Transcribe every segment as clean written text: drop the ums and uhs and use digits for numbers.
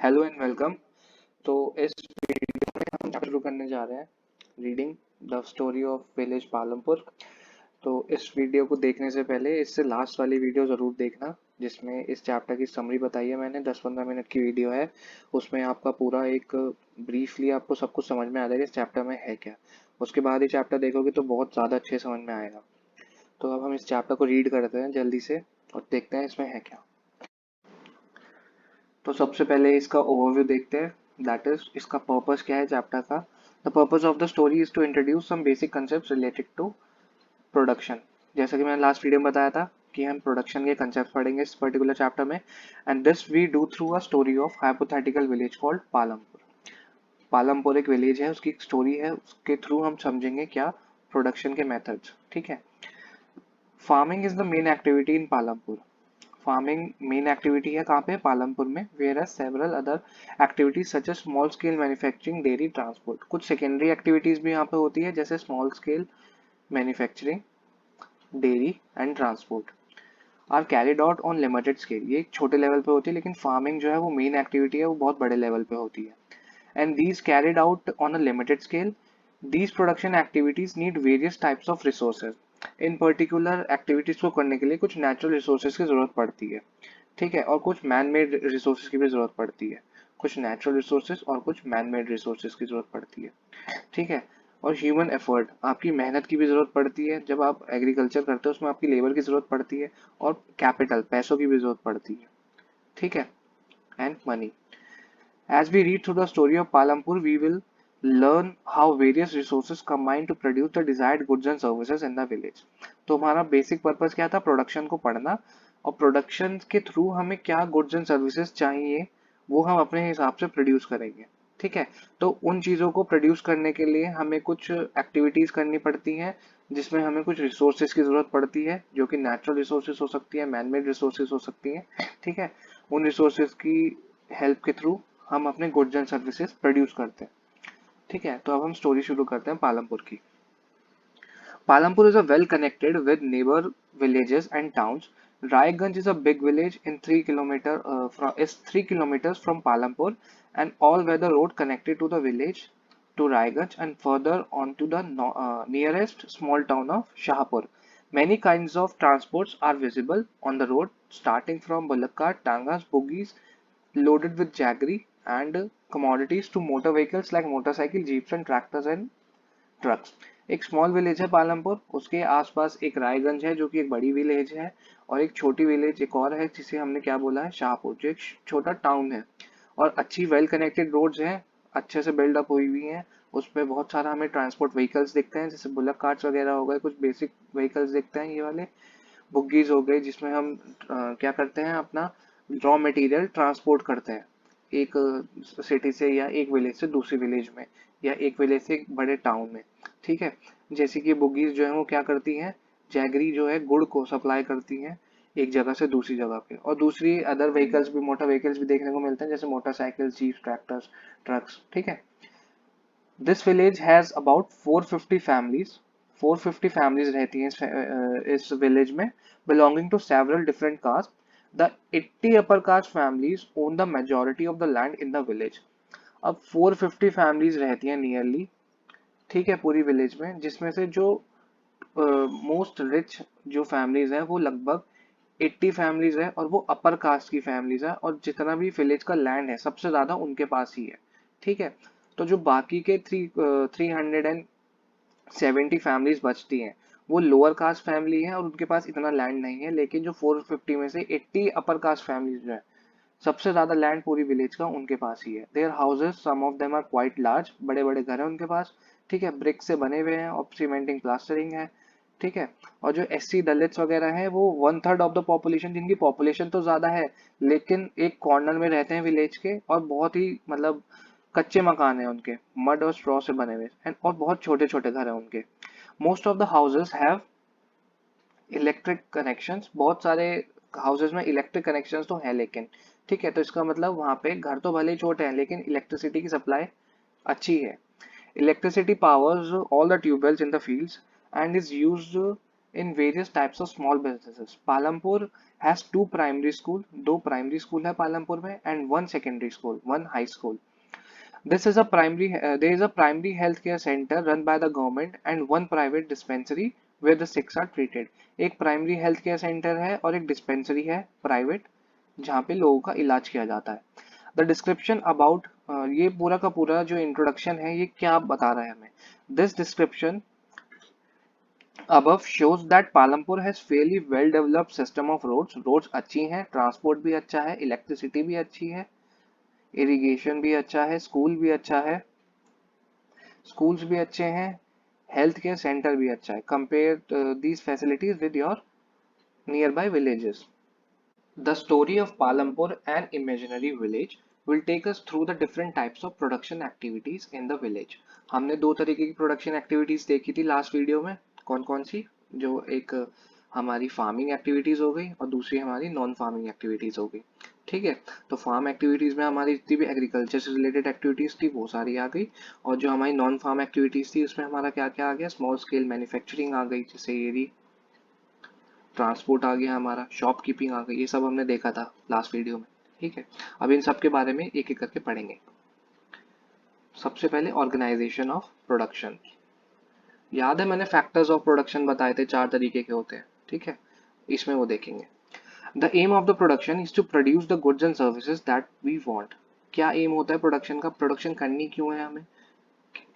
Hello and welcome. तो इस video में हम शुरू करने जा रहे हैं reading the story of village Palampur. तो इस वीडियो को देखने से पहले इससे लास्ट वाली वीडियो ज़रूर देखना, जिसमें इस चैप्टर की समरी बताई है मैंने। 10-15 मिनट की वीडियो है, उसमें आपका पूरा एक ब्रीफली आपको सब कुछ समझ में आ जाएगा इस चैप्टर में है क्या। उसके बाद ही चैप्टर देखोगे तो बहुत ज़्यादा अच्छे समझ में आएगा। तो अब हम इस चैप्टर को रीड करते हैं जल्दी से और देखते हैं इसमें है क्या। तो सबसे पहले इसका ओवरव्यू देखते हैं, दैट इज इसका पर्पस क्या है चैप्टर का। The purpose of the story is to introduce some basic concept related to production. जैसा कि मैंने लास्ट वीडियो में बताया था कि हम प्रोडक्शन के कंसेप्ट पढ़ेंगे इस पर्टिकुलर चैप्टर में, and this we do through a story of hypothetical village called Palampur. Palampur एक विलेज है, उसकी एक स्टोरी है, उसके थ्रू हम समझेंगे क्या प्रोडक्शन के मेथड्स। ठीक है। Farming is the main activity in Palampur. Farming main activity है कहाँ पे, पालमपुर में। Whereas several other activities such as small scale manufacturing, dairy, transport. कुछ सेकेंडरी एक्टिविटीज भी यहाँ पे होती है, जैसे small scale manufacturing, dairy and transport are carried out on limited scale. ये एक छोटे लेवल पे होती है, लेकिन फार्मिंग जो है वो मेन एक्टिविटी है, वो बहुत बड़े लेवल पे होती है। And these carried out on a limited scale, these production activities need various types of resources। In particular activities को करने के लिए कुछ नेचुरल रिसोर्सेज की जरूरत पड़ती है। ठीक है। और कुछ मैन मेड रिसोर्सेज की भी जरूरत पड़ती है। कुछ नेचुरल रिसोर्सेज और कुछ मैन मेड रिसोर्सेज की जरूरत पड़ती है। ठीक है। और ह्यूमन एफर्ट, आपकी मेहनत की भी जरूरत पड़ती है। जब आप एग्रीकल्चर करते हो उसमें आपकी लेबर की जरूरत पड़ती है। और कैपिटल, पैसों की भी जरूरत पड़ती है। ठीक है। And money. As we read through the story of Palampur, we will learn how various resources combine to produce the desired goods and services in the village। तो हमारा बेसिक पर्पस क्या था, प्रोडक्शन को पढ़ना, और प्रोडक्शन के through हमें क्या गुड्स एंड सर्विसेज चाहिए वो हम अपने हिसाब से प्रोड्यूस करेंगे। ठीक है। तो उन चीज़ों को प्रोड्यूस करने के लिए हमें कुछ एक्टिविटीज़ करनी पड़ती हैं, जिसमें हमें कुछ रिसोर्सेज की ज़रूरत पड़ती है, जो कि नेचुरल रिसोर्सेज हो सकती है, मैन मेड रिसोर्सेज हो सकती हैं। ठीक है। उन रिसोर्सेज की हेल्प के थ्रू हम अपने गुड्स एंड सर्विसेज प्रोड्यूस करते हैं। ठीक है। तो अब हम स्टोरी शुरू करते हैं पालमपुर की। Palampur is a well connected with neighbor villages and towns. Raiganj is a big village in 3 kilometers from Palampur, and all weather road connected to the village to Raiganj and further on to the nearest small town of Shahpur. Many kinds of transports are visible on the road, starting from bullock cart, tangas, buggies loaded with jaggery and commodities to motor vehicles like motorcycle, jeeps and tractors and trucks. एक small village है पालमपुर, उसके आसपास एक रायगंज है जो कि एक बड़ी विलेज है, और एक छोटी विलेज एक और है जिसे हमने क्या बोला है, शाहपुर, जो एक छोटा टाउन है। और अच्छी वेल कनेक्टेड रोड्स हैं, अच्छे से बिल्डअप हुई हुई हैं। उसमें बहुत सारा हमें ट्रांसपोर्ट व्हीकल्स दिखते हैं, जैसे बुलक कार्ट्स वगैरह हो गए, कुछ बेसिक व्हीकल्स दिखते हैं ये वाले, बुग्गीज हो गए, जिसमें हम क्या करते हैं, अपना रॉ मटेरियल ट्रांसपोर्ट करते हैं एक सिटी से या एक विलेज से दूसरी विलेज में, या एक विलेज से एक बड़े टाउन में। ठीक है। जैसे कि बुगीज जो है वो क्या करती हैं, जैगरी जो है गुड़ को सप्लाई करती हैं एक जगह से दूसरी जगह पे। और दूसरी अदर व्हीकल्स भी, मोटर व्हीकल्स भी देखने को मिलते हैं, जैसे मोटरसाइकिल, जीप, ट्रैक्टर्स, ट्रक्स। ठीक है। This village has about 450 families. 450 families रहती हैं इस विलेज में, belonging to several different caste. The 80 upper caste families own the majority of the land in the village. अब 450 फैमिलीज रहती हैं नियरली, ठीक है, पूरी विलेज में, जिसमें से जो मोस्ट रिच जो फैमिलीज हैं वो लगभग 80 फैमिलीज है, और वो अपर कास्ट की फैमिलीज है, और जितना भी विलेज का लैंड है सबसे ज्यादा उनके पास ही है। ठीक है। तो जो बाकी के 370 फैमिलीज बचती हैं वो लोअर कास्ट फैमिली है, और उनके पास इतना लैंड नहीं है। लेकिन जो 450 में से 80 अपर कास्ट फैमिलीज जो है, सबसे ज्यादा लैंड पूरी विलेज का उनके पास ही है। Their houses, some of them are quite large, बड़े बड़े घर हैं उनके पास। ठीक है। ब्रिक से बने हुए हैं और सीमेंटिंग प्लास्टरिंग है। ठीक है। और जो एससी दलित्स वगैरह हैं वो 1/3 ऑफ द पॉपुलेशन, जिनकी पॉपुलेशन तो ज्यादा है लेकिन एक कॉर्नर में रहते हैं विलेज के, और बहुत ही मतलब कच्चे मकान है उनके, मड और स्ट्रॉ से बने हुए, एंड और बहुत छोटे छोटे घर हैं उनके। Most of the houses have electric connections. बहुत सारे हाउसेस में इलेक्ट्रिक कनेक्शंस तो है, लेकिन ठीक है, तो इसका मतलब वहां पे घर तो भले ही छोटे हैं लेकिन इलेक्ट्रिसिटी की सप्लाई अच्छी है। Electricity powers all the tube wells in the fields and is used in various types of small businesses. Palampur has two primary school, दो primary school है पालमपुर में, and one secondary school, one high school. This is a primary, there is a primary healthcare center run by the government and one private dispensary where the sick are treated. एक primary healthcare center है और एक dispensary है private जहाँ पे लोगों का इलाज किया जाता है. द डिस्क्रिप्शन अबाउट, ये पूरा का पूरा जो इंट्रोडक्शन है ये क्या बता रहा है हमें. This description above shows that Palampur has fairly well developed system of roads. Roads अच्छी हैं, ट्रांसपोर्ट भी अच्छा है, इलेक्ट्रिसिटी भी अच्छी है, इरिगेशन भी अच्छा है, स्कूल भी अच्छा है, स्कूल्स भी अच्छे हैं, हेल्थ केयर सेंटर भी अच्छा है. Compare these facilities with your near by villages. The story of Palampur, an imaginary village, will take us through the different types of production activities in the village. हमने दो तरीके की production activities देखी थी last video में. कौन कौन सी? जो एक हमारी फार्मिंग एक्टिविटीज हो गई और दूसरी हमारी नॉन फार्मिंग एक्टिविटीज हो गई. ठीक है, तो फार्म एक्टिविटीज में हमारी जितनी भी एग्रीकल्चर से रिलेटेड एक्टिविटीज थी वो सारी आ गई, और जो हमारी नॉन फार्म एक्टिविटीज थी उसमें हमारा क्या क्या आ गया, स्मॉल स्केल मैन्युफैक्चरिंग आ गई, जैसे ये ट्रांसपोर्ट आ गया, हमारा शॉप कीपिंग आ गई, ये सब हमने देखा था लास्ट वीडियो में. ठीक है, अब इन सब के बारे में एक एक करके पढ़ेंगे. सबसे पहले ऑर्गेनाइजेशन ऑफ प्रोडक्शन. याद है मैंने फैक्टर्स ऑफ प्रोडक्शन बताए थे, चार तरीके के होते हैं. ठीक है, इसमें वो देखेंगे. The aim of the production is to produce the goods and services that we want. क्या एम होता है प्रोडक्शन का? प्रोडक्शन करनी क्यों है हमें,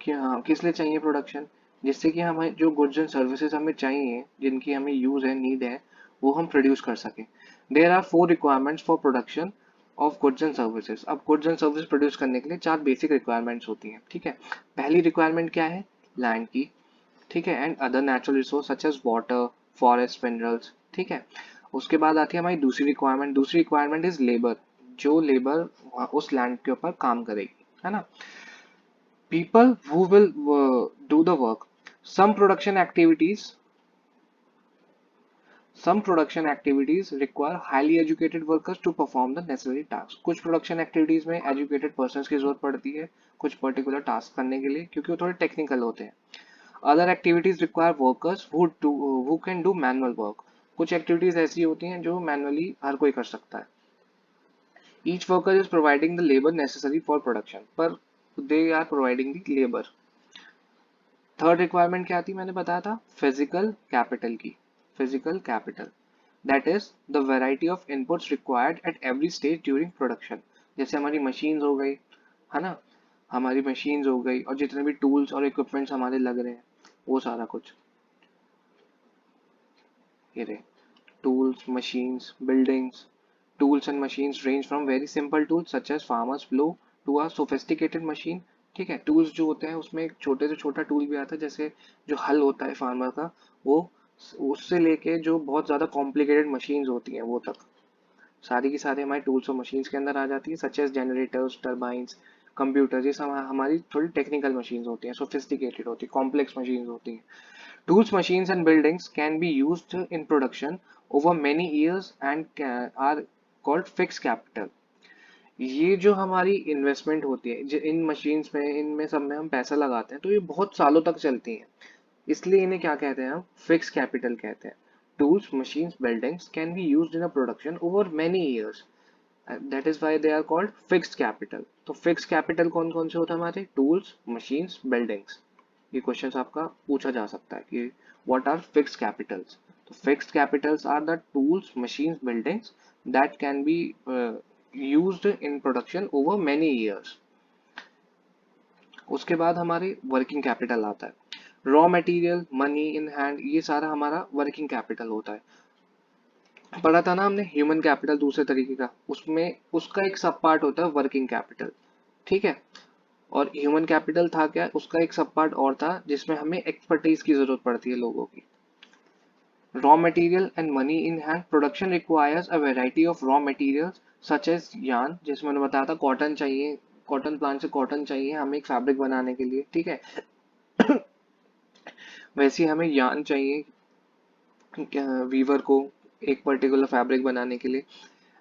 क्या किस लिए चाहिए प्रोडक्शन? जिससे कि हमें जो गुड्स एंड सर्विसेज हमें चाहिए, जिनकी हमें यूज है, नीड है, वो हम प्रोड्यूस कर सकें. There are four requirements for production of goods and services. अब गुड्स एंड सर्विस प्रोड्यूस करने के लिए चार बेसिक रिक्वायरमेंट्स होती हैं. ठीक है, पहली रिक्वायरमेंट क्या है? लैंड की. ठीक है, and other natural resource such as water, forest, minerals. ठीक है, उसके बाद आती है हमारी दूसरी रिक्वायरमेंट. दूसरी रिक्वायरमेंट इज लेबर. जो लेबर उस लैंड के ऊपर काम करेगी, है ना. People who will do the work. Some production activities, some production activities require highly educated workers to perform the necessary tasks. कुछ production activities में educated persons की जरूरत पड़ती है कुछ particular task करने के लिए, क्योंकि वो थोड़े technical होते हैं. Other activities require workers who can do manual work. कुछ activities ऐसी होती हैं जो manually हर कोई कर सकता है. Each worker is providing the labor necessary for production, पर they are providing the labor. Third requirement क्या थी, मैंने बताया था, फिजिकल कैपिटल की. Physical capital that is the variety of inputs required at every stage during production. जैसे हमारी machines हो गई, है ना, हमारी मशीन्स हो गई और जितने भी टूल्स और इक्विपमेंट्स हमारे लग रहे हैं वो सारा कुछ. ये रहे tools, machines, buildings. Tools and machines range from very simple tools such as farmer's plow to a sophisticated machine. ठीक है, टूल्स जो होते हैं उसमें एक छोटे से छोटा टूल भी आता है, जैसे जो हल होता है फार्मर का, वो उससे लेके जो बहुत ज़्यादा कॉम्प्लिकेटेड मशीन्स होती हैं वो तक सारी की सारी हमारी टूल्स और मशीन्स के अंदर आ जाती है. Such as generators, turbines, computers, ये सब हमारी थोड़ी टेक्निकल मशीन्स होती हैं, सोफिस्टिकेटेड होती है, कॉम्प्लेक्स मशीन्स होती हैं. Tools, machines and buildings can be used in production over many years and are called fixed capital. ये जो हमारी इन्वेस्टमेंट होती है इन मशीन्स में, इनमें सब में हम पैसा लगाते हैं, तो ये बहुत सालों तक चलती हैं, इसलिए इन्हें क्या कहते हैं हम? फिक्स कैपिटल कहते हैं. Tools, machines, buildings can be used in a production over many years, that is why they are called fixed capital. तो फिक्स्ड कैपिटल कौन कौन से होते हैं हमारे? Tools, machines, buildings. ये क्वेश्चन आपका पूछा जा सकता है कि व्हाट आर फिक्स्ड कैपिटल्स. तो fixed capitals are the tools, machines, buildings that can be used in production over many years. उसके बाद हमारे वर्किंग कैपिटल आता है. Raw material, money in hand, ये सारा हमारा वर्किंग कैपिटल होता है. पढ़ा था ना हमने ह्यूमन कैपिटल दूसरे तरीके का, उसमें उसका एक सब पार्ट होता है वर्किंग कैपिटल. ठीक है, और ह्यूमन कैपिटल था क्या, उसका एक सब पार्ट और था जिसमें हमें एक्सपर्टीज की जरूरत पड़ती है लोगों की. Raw material and money in hand. Production requires a variety of raw materials such as yarn, जिसमें मैंने बताया था कॉटन चाहिए, कॉटन प्लांट से कॉटन चाहिए हमें एक फैब्रिक बनाने के लिए. ठीक है, वैसे हमें यार्न चाहिए वीवर को एक पर्टिकुलर फैब्रिक बनाने के लिए.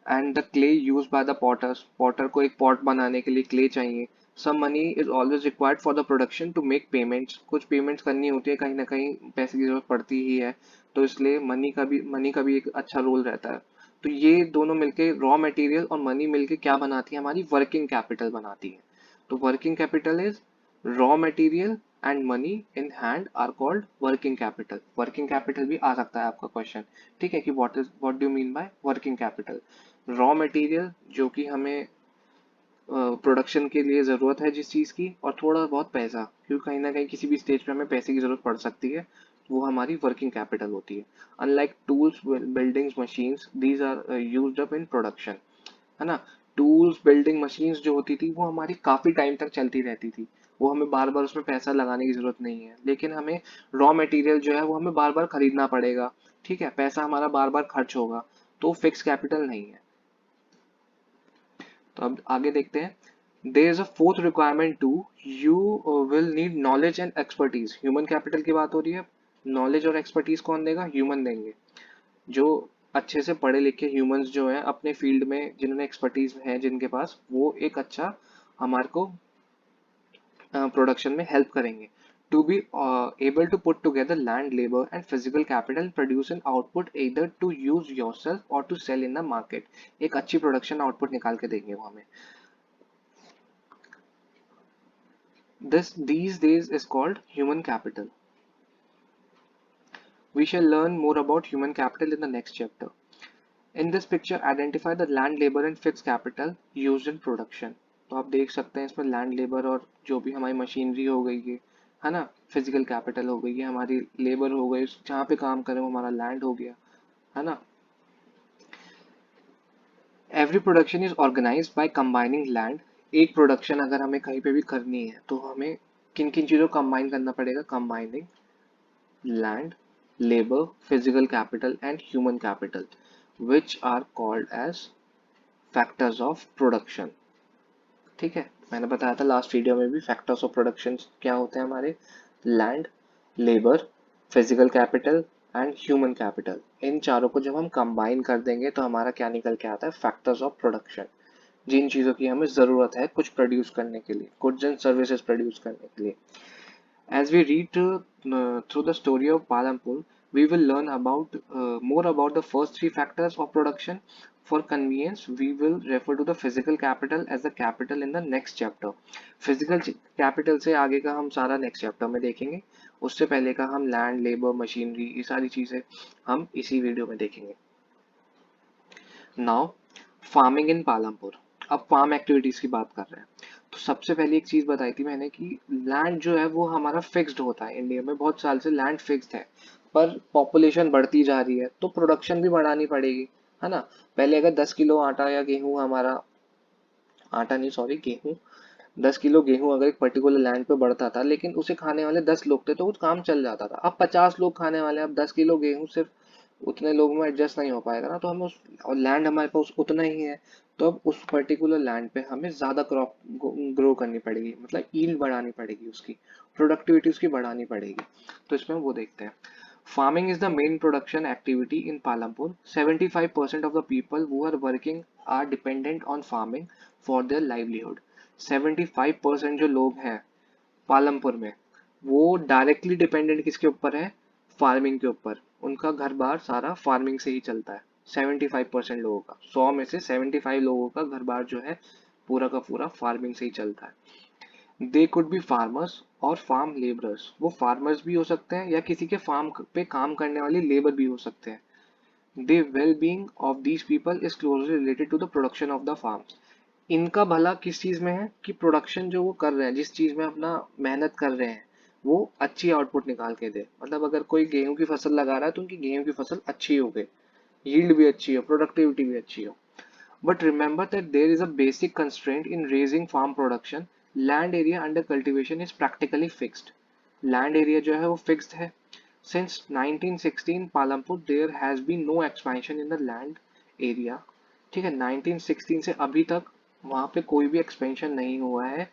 And the clay use by the potters, potter को एक पॉट बनाने के लिए क्ले चाहिए. Some money is always required for the production to make payments, कुछ पेमेंट्स करनी होती है, कहीं ना कहीं पैसे की जरूरत पड़ती ही है तो इसलिए मनी का भी एक अच्छा रोल रहता है। तो ये दोनों मिलके रॉ मटेरियल और मनी मिलके क्या बनाती है, हमारी वर्किंग कैपिटल बनाती है। तो working capital is raw material and money in hand are called working capital. Working capital भी आ सकता है आपका क्वेश्चन, ठीक है, कि what do you mean by working capital. Raw material जो कि हमें प्रोडक्शन के लिए ज़रूरत है जिस चीज़ की, और थोड़ा बहुत पैसा, क्योंकि कहीं ना कहीं किसी भी स्टेज पे हमें पैसे की ज़रूरत पड़ सकती है, वो हमारी वर्किंग कैपिटल होती है। Unlike tools, buildings, machines, these are used up in production, है ना। टूल्स, बिल्डिंग मशीन्स जो होती थी वो हमारी काफ़ी टाइम तक चलती रहती थी, वो हमें बार बार उसमें पैसा लगाने की ज़रूरत नहीं है। लेकिन हमें रॉ मटेरियल जो है वो हमें बार बार खरीदना पड़ेगा, ठीक है, पैसा हमारा बार बार खर्च होगा, तो फिक्स कैपिटल नहीं है। तो अब आगे देखते हैं। There is a fourth requirement too, you will need knowledge and expertise. Human capital की बात हो रही है, नॉलेज और एक्सपर्टीज कौन देगा, ह्यूमन देंगे। जो अच्छे से पढ़े लिखे ह्यूमंस जो हैं अपने फील्ड में, जिन्होंने एक्सपर्टीज है जिनके पास, वो एक अच्छा हमारे को प्रोडक्शन में हेल्प करेंगे। To be able to put together land, labour and physical capital, produce an output either to use yourself or to sell in the market. एक अच्छी प्रोडक्शन आउटपुट निकाल के देंगे वो हमें। This these days is called human capital. We shall learn more about human capital in the next chapter. In this picture, identify the land, labor and fixed capital used in production. तो आप देख सकते हैं इसमें land, labour और जो भी हमारी मशीनरी हो गई है ना, फिजिकल कैपिटल हो गई है, हमारी लेबर हो गई, जहाँ पे काम करें वो हमारा लैंड हो गया, है ना। Every production is organised by combining land. एक प्रोडक्शन अगर हमें कहीं पे भी करनी है तो हमें किन किन चीज़ों को कंबाइन करना पड़ेगा, combining land, labor, physical capital and human capital, which are called as factors of production। ठीक है, मैंने बताया था लास्ट वीडियो में भी फैक्टर्स ऑफ प्रोडक्शन क्या होते हैं हमारे, land, labour, physical capital and human capital. इन चारों को जब हम कंबाइन कर देंगे तो हमारा क्या निकल के आता है, फैक्टर्स ऑफ प्रोडक्शन। जिन चीज़ों की हमें ज़रूरत है कुछ प्रोड्यूस करने के लिए, गुड्स एंड सर्विसेज प्रोड्यूस करने के लिए। As we read through the story of Palampur, we will learn about more about the first three factors of production. For convenience, we will refer to the physical capital as the capital in the next chapter. Physical capital से आगे का हम सारा next chapter में देखेंगे। उससे पहले का हम land, labor, machinery, ये सारी चीज़ें हम इसी वीडियो में देखेंगे। Now farming in Palampur. अब फार्म एक्टिविटीज की बात कर रहे हैं। तो सबसे पहले एक चीज बताई थी मैंने कि लैंड जो है वो हमारा फिक्स्ड होता है, इंडिया में बहुत साल से लैंड फिक्स्ड है, पर पॉपुलेशन बढ़ती जा रही है तो प्रोडक्शन भी बढ़ानी पड़ेगी, है ना। पहले अगर 10 किलो आटा या गेहूं हमारा, आटा नहीं सॉरी गेहूं, 10 किलो गेहूं अगर एक पर्टिकुलर लैंड पे बढ़ता था, लेकिन उसे खाने वाले 10 लोग थे तो वो काम चल जाता था। अब 50 लोग खाने वाले हैं, अब 10 किलो गेहूं सिर्फ उतने लोगों में एडजस्ट नहीं हो पाएगा ना, तो हमें उस, और लैंड हमारे पास उतना ही है, तो अब उस पर्टिकुलर लैंड पे हमें ज्यादा क्रॉप ग्रो करनी पड़ेगी, मतलब ईल्ड बढ़ानी पड़ेगी, उसकी प्रोडक्टिविटी उसकी बढ़ानी पड़ेगी। तो इसमें वो देखते हैं। Farming is the main production activity in Palampur. 75% of the people who are working are dependent on farming for their livelihood. 75% जो लोग हैं पालमपुर में, वो डायरेक्टली डिपेंडेंट किसके ऊपर है, फार्मिंग के ऊपर। उनका घर बार सारा फार्मिंग से ही चलता है। 75% लोगों का, 100 में से 75 लोगों का घर बार जो है पूरा का पूरा फार्मिंग से ही चलता है। दे कुड बी फार्मर्स और फार्म लेबरर्स। वो फार्मर्स भी हो सकते हैं या किसी के फार्म पे काम करने वाले लेबर भी हो सकते हैं। They well being of these people is closely related to the production of the farm. इनका भला किस चीज में है, कि प्रोडक्शन जो वो कर रहे हैं, जिस चीज में अपना मेहनत कर रहे हैं, वो अच्छी आउटपुट निकाल के दे। मतलब अगर कोई गेहूं की फसल लगा रहा है तो उनकी गेहूं की फसल अच्छी हो गई, यील्ड भी अच्छी हो, प्रोडक्टिविटी भी अच्छी हो। But remember that there is a basic constraint in raising farm production. Land area under cultivation is practically fixed. Land area जो है वो fixed है। Since 1916 Palampur there has been no expansion in the land area। ठीक है, 1916 से अभी तक वहाँ पे कोई भी expansion नहीं हुआ है,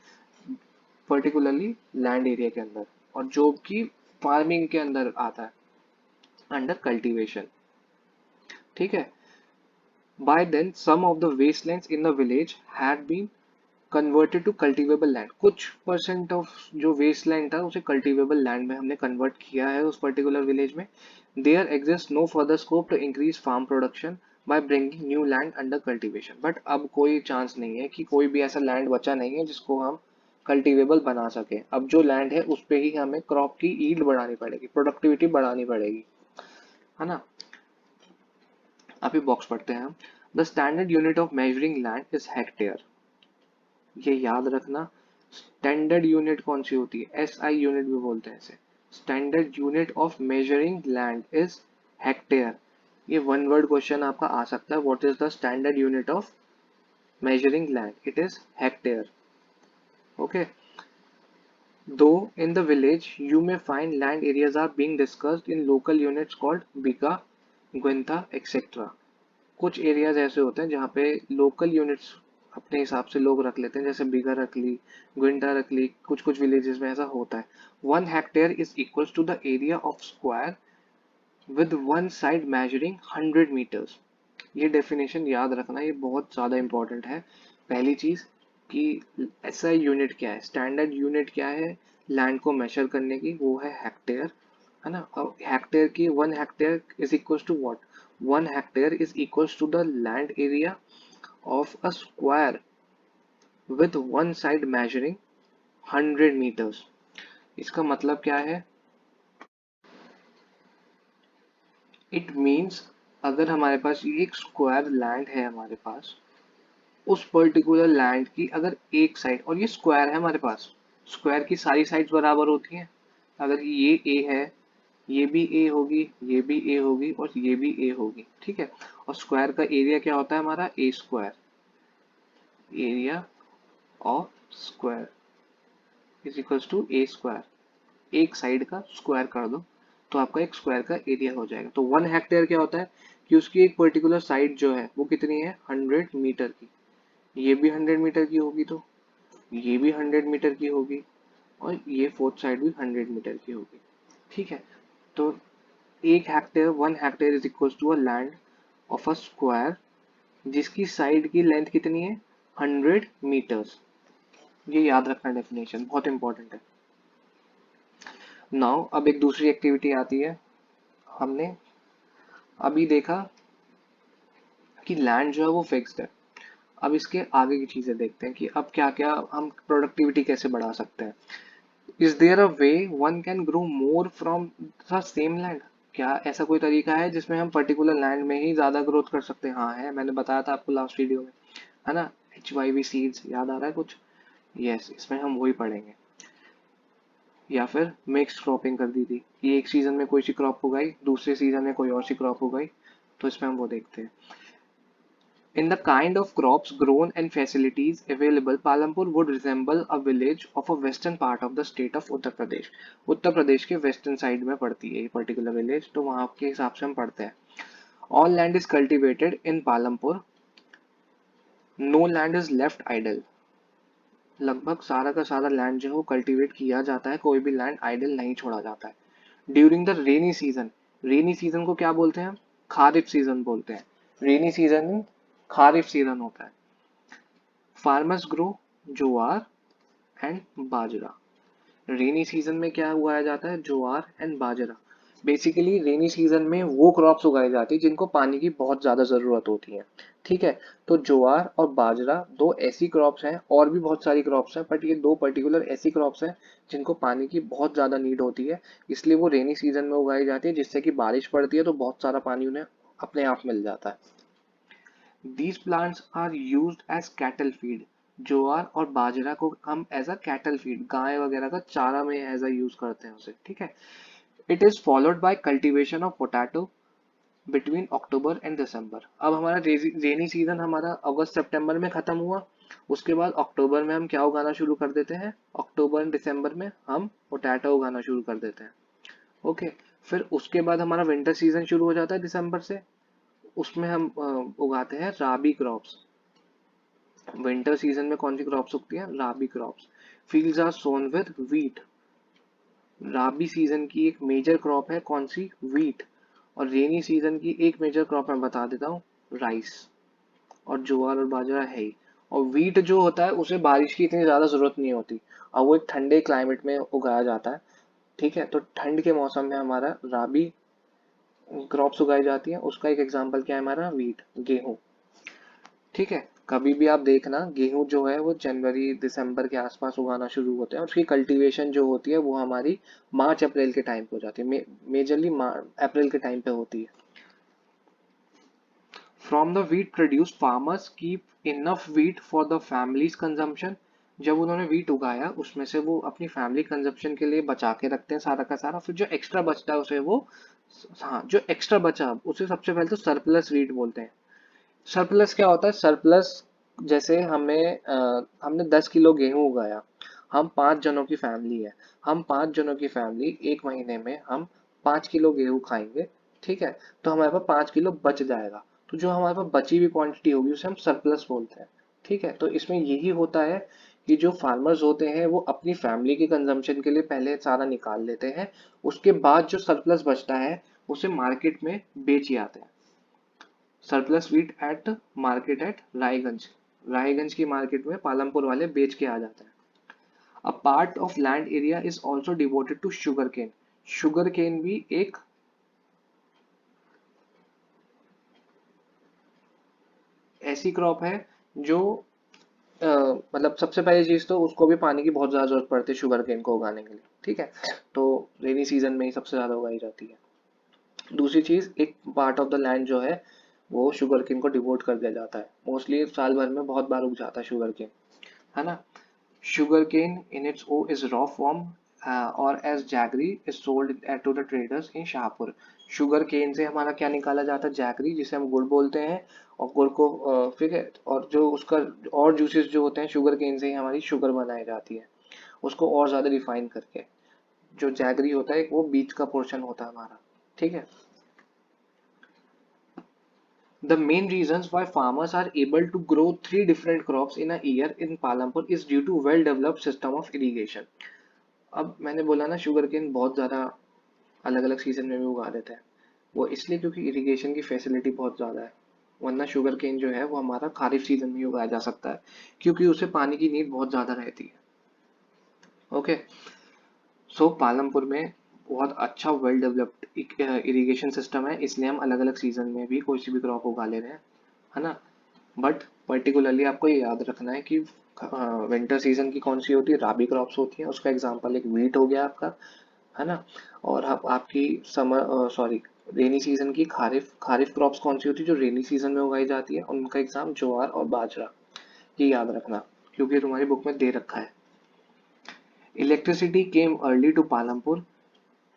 particularly land area के अंदर, और जो कि farming के अंदर आता है, under cultivation। ठीक है। By then, some of the wastelands in the village had been converted to cultivable land, कुछ परसेंट ऑफ जो वेस्ट लैंड था उसे कल्टिवेबल लैंड में हमने कन्वर्ट किया है उस पर्टिकुलर विलेज में. There exist no further scope to increase farm production by bringing new land under cultivation. But अब कोई चांस नहीं है कि कोई भी ऐसा लैंड बचा नहीं है जिसको हम कल्टीवेबल बना सके. अब जो लैंड है उस पे ही हमें क्रॉप की ईल्ड बढ़ानी पड़ेगी, प्रोडक्टिविटी बढ़ानी पड़ेगी, है ना. अभी बॉक्स पढ़ते हैं हम. The standard unit of measuring land is hectare. ये याद रखना. स्टैंडर्ड यूनिट कौन सी होती है? एसआई यूनिट भी बोलते हैं इसे. Standard unit of measuring land is hectare. ये वन वर्ड क्वेश्चन आपका आ सकता है. What is the standard unit of measuring land? It is hectare. Okay. Though in the village you may find land areas are being discussed in local units called biga, gwenta, etc. कुछ areas ऐसे होते हैं जहाँ पे local units अपने हिसाब से लोग रख लेते हैं, जैसे बीघा रख ली, ग्विंटा रख ली. कुछ कुछ विलेजेस में ऐसा होता है. 1 hectare is equals to the area of square with one side measuring 100 metres. ये डेफिनेशन याद रखना, ये बहुत ज़्यादा इंपॉर्टेंट है. पहली चीज़ कि ऐसा यूनिट क्या है, स्टैंडर्ड यूनिट क्या है लैंड को मेजर करने की, वो है हेक्टेयर, है ना. और हेक्टेयर की 1 hectare is equals to what? 1 hectare is equals to the land area of a square with one side measuring 100 metres. इसका मतलब क्या है? इट मीन्स अगर हमारे पास ये एक स्क्वायर लैंड है हमारे पास, उस पर्टिकुलर लैंड की अगर एक साइड, और ये स्क्वायर है हमारे पास, स्क्वायर की सारी साइड्स बराबर होती हैं. अगर ये ए है, ये भी ए होगी, ये भी ए होगी और ये भी ए होगी, ठीक है. और स्क्वायर का एरिया क्या होता है हमारा? A square. Area of square is equals to a square. एक साइड का स्क्वायर कर दो तो आपका एक स्क्वायर का एरिया हो जाएगा. तो 1 हेक्टेयर क्या होता है कि उसकी एक पर्टिकुलर साइड जो है वो कितनी है? 100 मीटर की. ये भी 100 मीटर की होगी, तो ये भी 100 मीटर की होगी और ये फोर्थ साइड भी 100 मीटर की होगी, ठीक है. तो 1 hectare, 1 hectare is equal to a land of a square जिसकी साइड की लेंथ कितनी है? 100 मीटर्स. ये याद रखना, डेफिनेशन बहुत इंपॉर्टेंट है. नाउ अब एक दूसरी एक्टिविटी आती है. हमने अभी देखा कि लैंड जो है वो फिक्स्ड है. अब इसके आगे की चीजें देखते हैं कि अब क्या क्या हम प्रोडक्टिविटी कैसे बढ़ा सकते हैं. Is there a way one can grow more from the same land? क्या ऐसा कोई तरीका है जिसमें हम पर्टिकुलर लैंड में ही ज्यादा ग्रोथ कर सकते हैं? हाँ है, मैंने बताया था आपको लास्ट वीडियो में, है ना. HYV सीड्स याद आ रहा है कुछ? यस, इसमें हम वही पढ़ेंगे. या फिर मिक्स क्रॉपिंग कर दी थी कि एक सीजन में कोई सी क्रॉप उगाई, दूसरे सीजन में कोई और सी क्रॉप उगाई. तो इसमें हम वो देखते हैं. In the kind of crops grown and facilities available, Palampur would resemble a village of a western part of the state of Uttar Pradesh. Uttar Pradesh के वेस्टर्न साइड में पड़ती है ये पर्टिकुलर विलेज, तो वहाँ के हिसाब से हम पढ़ते हैं. All land is cultivated in Palampur. No land is left idle. लगभग सारा का सारा लैंड जो है वो कल्टीवेट किया जाता है, कोई भी लैंड आइडल नहीं छोड़ा जाता है. During the rainy season, rainy season को क्या बोलते हैं? खारिफ सीजन बोलते हैं. रेनी सीजन खारिफ सीजन होता है. Farmers grow jowar and bajra. Rainy season में क्या उगाया जाता है? Jowar and bajra. Basically rainy season में वो क्रॉप्स उगाई जाती है जिनको पानी की बहुत ज्यादा जरूरत होती है, ठीक है. तो ज्वार और बाजरा दो ऐसी क्रॉप्स हैं, और भी बहुत सारी क्रॉप्स हैं, बट ये दो पर्टिकुलर ऐसी क्रॉप्स हैं जिनको पानी की बहुत ज्यादा नीड होती है, इसलिए वो रेनी सीजन में उगाई जाती है, जिससे कि बारिश पड़ती है तो बहुत सारा पानी उन्हें अपने आप मिल जाता है. These plants are used as cattle feed. ज्वार और बाजरा को हम एज अ कैटल फीड, गाय वगैरह का चारा में एज अ यूज करते हैं उसे, ठीक है. It is followed by cultivation of potato between October and December. अब हमारा रेनी सीजन हमारा अगस्त सितंबर में खत्म हुआ. उसके बाद अक्टूबर में हम क्या उगाना शुरू कर देते हैं? अक्टूबर एंड दिसंबर में हम पोटैटो उगाना शुरू कर देते हैं. ओके. फिर उसके बाद हमारा विंटर सीजन शुरू हो जाता है दिसंबर से. उसमें हम उगाते हैं राबी क्रॉप्स. विंटर सीजन में कौन सी क्रॉप्स उगती है? Rabi crops. Fields are sown with wheat. Rabi season की एक मेजर क्रॉप है कौन सी? व्हीट. और रेनी सीजन की एक मेजर क्रॉप मैं बता देता हूँ, राइस. और ज्वार और बाजरा है ही. और वीट जो होता है उसे बारिश की इतनी ज़्यादा ज़रूरत नहीं होती, और वो एक ठंडे क्लाइमेट में उगाया जाता है। ठीक है, तो ठंड के मौसम में हमारा राबी क्रॉप्स उगाई जाती है। उसका एक एग्जांपल क्या है, हमारा वीट, गेहूं। ठीक है, कभी भी आप देखना गेहूं जो है वो जनवरी दिसंबर के आसपास उगाना शुरू होते हैं, और उसकी कल्टीवेशन जो होती है वो हमारी मार्च अप्रैल के टाइम पे हो जाती है, मेजरली अप्रैल के टाइम पे होती है। From the wheat produce farmers keep enough wheat for the families consumption. जब उन्होंने व्हीट उगाया उसमें से वो अपनी फैमिली कंजम्पशन के लिए बचा के रखते हैं सारा का सारा, फिर जो एक्स्ट्रा बचता है उसे वो, हाँ, जो एक्स्ट्रा बचा उसे सबसे पहले तो सरप्लस व्हीट बोलते हैं। सरप्लस क्या होता है, सरप्लस जैसे हमने 10 किलो गेहूं उगाया, हम 5 जनों की फैमिली है, हम 5 जनों की फैमिली एक महीने में हम 5 किलो गेहूं खाएंगे। ठीक है, तो हमारे पास 5 किलो बच जाएगा, तो जो हमारे पास बची हुई क्वांटिटी होगी उसे हम सरप्लस बोलते हैं। ठीक है, तो इसमें यही होता है कि जो फार्मर्स होते हैं वो अपनी फैमिली के कंजम्पशन के लिए पहले सारा निकाल लेते हैं, उसके बाद जो सरप्लस बचता है उसे मार्केट में बेच आते हैं। Surplus wheat eight market at Raiganj, Raiganj की मार्केट में पालमपुर वाले बेच के आ जाते हैं। A part of land area is also devoted to sugar cane. Sugar cane भी एक ऐसी क्रॉप है जो मतलब सबसे पहली चीज तो उसको भी पानी की बहुत ज्यादा जरूरत पड़ती है शुगर केन को उगाने के लिए। ठीक है, तो रेनी सीजन में ही सबसे ज्यादा उगाई जाती है। दूसरी चीज, एक पार्ट ऑफ द लैंड जो है वो शुगर केन को डिवोट कर दिया जाता है, मोस्टली साल भर में बहुत बार उग जाता है शुगर केन, है ना। Sugarcane in its O is raw form or as jaggery is sold to the traders in Shahpur. Sugar cane से हमारा क्या निकाला जाता है, जैगरी, जिसे हम गुड़ बोलते हैं। और गुड़ को ठीक है, और जो उसका और जूसेस जो होते हैं शुगर केन से ही हमारी शुगर बनाई जाती है, उसको और ज्यादा रिफाइन करके। जो जैगरी होता है वो बीच का पोर्शन होता है हमारा। ठीक है, the main reasons why farmers are able to grow three different crops in a year in Palampur is due to well developed system of irrigation। अब मैंने बोला ना शुगर केन बहुत ज़्यादा अलग अलग सीजन में भी उगा देते हैं, वो इसलिए क्योंकि इरिगेशन की फैसिलिटी बहुत ज़्यादा है। वरना शुगर केन जो है वो हमारा खारिफ सीजन में ही उगाया जा सकता है, क्योंकि उसे पानी की नीड बहुत ज़्यादा रहती है। ओके, सो पालमपुर में बहुत अच्छा वेल डेवलप्ड इरिगेशन सिस्टम है, इसलिए हम अलग अलग सीजन में भी कोई सी भी क्रॉप उगा ले रहे हैं, है ना। बट पर्टिकुलरली आपको ये याद रखना है कि विंटर सीजन की कौन सी होती है, राबी क्रॉप्स होती है। उसका एग्जांपल एक वीट हो गया आपका, है ना। और आप आपकी समर सॉरी रेनी सीजन की खारिफ खारिफ क्रॉप्स कौन सी होती है जो रेनी सीजन में उगाई जाती है, उनका एग्जाम ज्वार और बाजरा, ये याद रखना, क्योंकि तुम्हारी बुक में दे रखा है। Electricity came early to Palampur.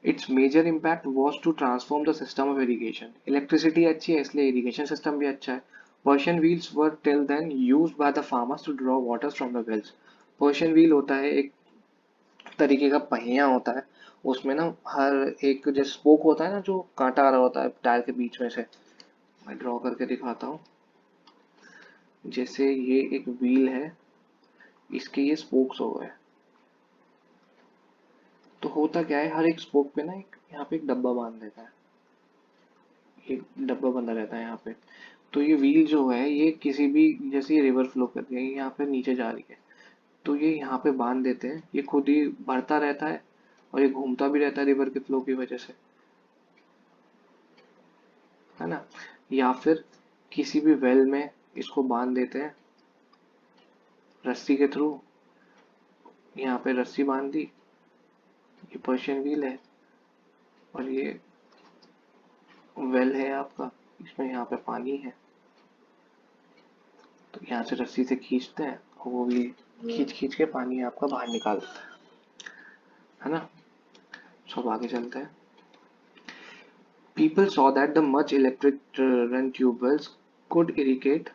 Its major impact was to transform the system of irrigation. Electricity अच्छी है इसलिए इरीगेशन सिस्टम भी अच्छा है। Persian wheels were till then used by the farmers to draw water from the wells. Persian wheel होता है एक तरीके का पहिया होता है, उसमें ना हर एक जो स्पोक होता है ना, जो कांटा आ रहा होता है टायर के बीच में से, मैं ड्रॉ करके दिखाता हूँ। जैसे ये एक व्हील है, इसके ये स्पोक्स हो गए, तो होता क्या है, हर एक स्पोक पे ना एक यहाँ पे एक डब्बा बांध देता है, एक डब्बा बंधा रहता है यहाँ पे। तो ये व्हील जो है ये किसी भी, जैसे ये रिवर फ्लो कर रही है यहाँ पे नीचे जा रही है, तो ये यहाँ पे बांध देते हैं, ये खुद ही बढ़ता रहता है और ये घूमता भी रहता है रिवर के फ्लो की वजह से, है ना। या फिर किसी भी वेल में इसको बांध देते हैं रस्सी के थ्रू, यहाँ पे रस्सी बांध दी, ये पर्शियन व्हील है, और ये वेल है आपका, इसमें यहाँ पे पानी है, तो यहाँ से रस्सी से खींचते हैं और वो भी खींच खींच के पानी आपका बाहर निकाल देता है ना। सब आगे चलते हैं। People saw that the much electric run tube wells could irrigate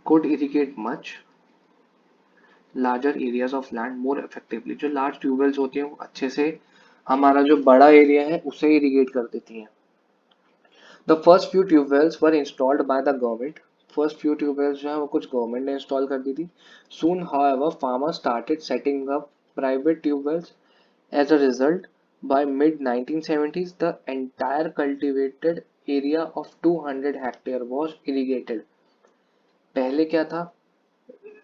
could irrigate much larger areas of land more effectively। जो लार्ज ट्यूबवेल्स होती हैं वो अच्छे से हमारा जो बड़ा एरिया है उसे इरिगेट कर देती हैं। The first few tube wells were installed by the government. First few tube wells जो है वो कुछ गवर्नमेंट ने इंस्टॉल कर दी थी। Soon however farmers started setting up private tubewells. As a result, by mid-1970s, the entire cultivated area of 200 hectare was irrigated। पहले क्या था,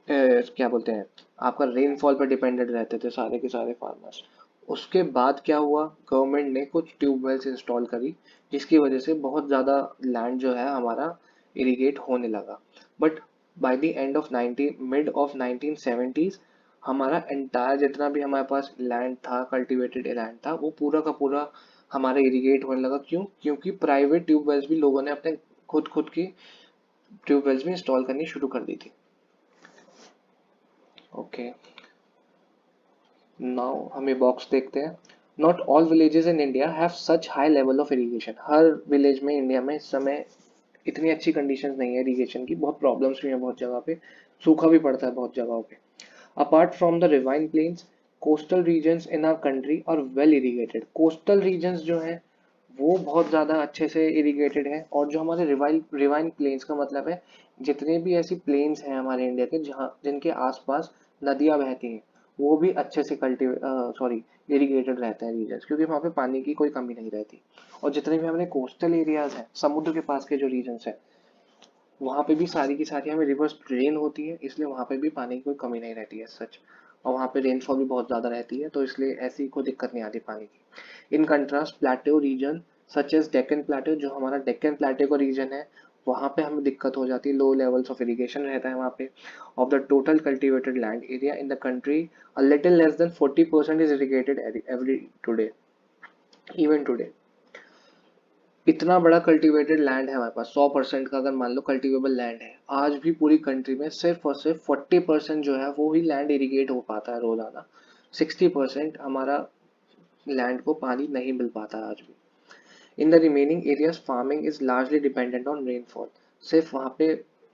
क्या बोलते हैं, आपका रेनफॉल पर डिपेंडेंट रहते थे सारे के सारे फार्मर्स। उसके बाद क्या हुआ, गवर्नमेंट ने कुछ ट्यूबवेल्स इंस्टॉल करी, जिसकी वजह से बहुत ज़्यादा लैंड जो है हमारा इरिगेट होने लगा। But by the end of 90 mid of 1970s हमारा एंटायर जितना भी हमारे पास लैंड था, कल्टिवेटेड लैंड था, वो पूरा का पूरा हमारा इरिगेट होने लगा। क्यों? क्योंकि प्राइवेट ट्यूबवेल्स भी लोगों ने अपने खुद खुद की ट्यूबवेल्स भी इंस्टॉल करनी शुरू कर दी थी। ओके, नाउ हम ये बॉक्स देखते हैं। Not all villages in India have such high level of irrigation. Her village में इंडिया में इस समय इतनी अच्छी कंडीशंस नहीं है इरिगेशन की, बहुत प्रॉब्लम्स भी हैं बहुत जगह पे, सूखा भी पड़ता है बहुत जगहों पे। Apart from the riverine plains, coastal regions in our country are well irrigated. Coastal regions जो हैं वो बहुत ज़्यादा अच्छे से इरिगेटेड है। और जो हमारे रिवाइन रिवाइन प्लेन्स का मतलब है जितने भी ऐसी प्लेन्स हैं हमारे इंडिया के जहाँ जिनके आसपास नदियाँ बहती हैं, वो भी अच्छे से इरिगेटेड रहते हैं रीजन्स, क्योंकि वहाँ पे पानी की कोई कमी नहीं रहती। और जितने भी हमारे कोस्टल एरियाज हैं, समुद्र के पास के जो रीजन्स हैं, वहाँ पे भी सारी की सारी हमें रिवर्स ड्रेन होती है, इसलिए वहाँ पे भी पानी की कोई कमी नहीं रहती है सच। और वहाँ पे रेनफॉल भी बहुत ज़्यादा रहती है, तो इसलिए ऐसी कोई दिक्कत नहीं आती पानी की। In contrast plateau region such as Deccan plateau, जो हमारा डेक्कन प्लेट्यू का रीजन है, वहाँ पे हमें दिक्कत हो जाती है, लो लेवल्स ऑफ इरिगेशन रहता है वहाँ पे। Of the total cultivated land area in the country a little less than 40% is irrigated every today, even today. इतना बड़ा कल्टिवेटेड लैंड है हमारे पास, 100% का अगर मान लो कल्टिवेबल लैंड है, आज भी पूरी कंट्री में सिर्फ और सिर्फ 40% जो है वो ही लैंड इरिगेट हो पाता है रोजाना। 60% हमारा लैंड को पानी नहीं मिल पाता है आज भी। In the remaining areas farming is largely dependent on rainfall. सिर्फ वहाँ पे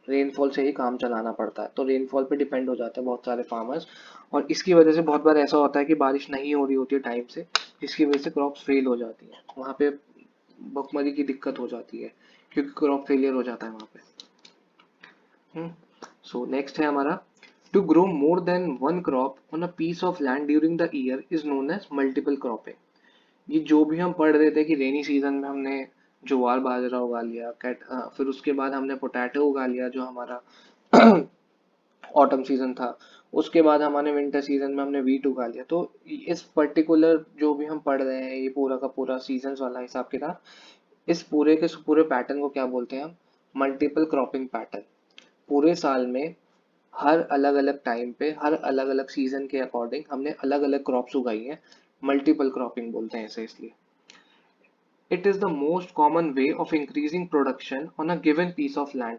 रेनफॉल से ही काम चलाना पड़ता है, तो रेनफॉल पे डिपेंड हो जाते हैं बहुत सारे फार्मर्स। और इसकी वजह से बहुत बार ऐसा होता है कि बारिश नहीं हो रही होती है टाइम से, जिसकी वजह से क्रॉप्स फेल हो जाती हैं वहाँ पे, भुखमरी की दिक्कत हो जाती है, क्योंकि क्रॉप फेलियर हो जाता है वहाँ पे। सो नेक्स्ट है हमारा, to grow more than one crop on a piece of land during the year is known as multiple cropping. ये जो भी हम पढ़ रहे थे कि रेनी सीजन में हमने ज्वार बाजरा उगा लिया, फिर उसके बाद हमने पोटैटो उगा लिया जो हमारा ऑटम सीजन था, उसके बाद हमारे विंटर सीजन में हमने वीट उगा लिया। तो इस पर्टिकुलर जो भी हम पढ़ रहे हैं ये पूरा का पूरा सीजन वाला हिसाब किताब, इस पूरे के पूरे पैटर्न को क्या बोलते हैं हम, मल्टीपल क्रॉपिंग पैटर्न। पूरे साल में हर अलग अलग टाइम पे हर अलग अलग सीजन के अकॉर्डिंग हमने अलग अलग क्रॉप्स उगाई हैं, मल्टीपल क्रॉपिंग बोलते हैं इसे इसलिए। It is the most common way of increasing production on a given piece of land.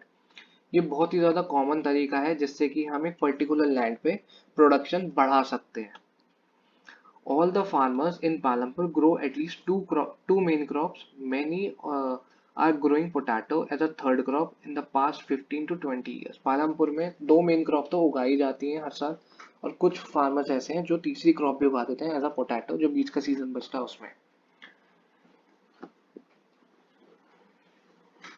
ये बहुत ही ज्यादा कॉमन तरीका है जिससे कि हम एक पर्टिकुलर लैंड पे प्रोडक्शन बढ़ा सकते हैं। All the farmers in Palampur grow at least two main crops. Many are growing potato as a third crop in the past 15 to 20 years. Palampur में दो मेन क्रॉप तो उगाई जाती हैं हर साल, और कुछ फार्मर्स ऐसे हैं जो तीसरी क्रॉप भी उगा देते हैं एज अ पोटैटो, जो बीच का सीजन बचता है उसमें।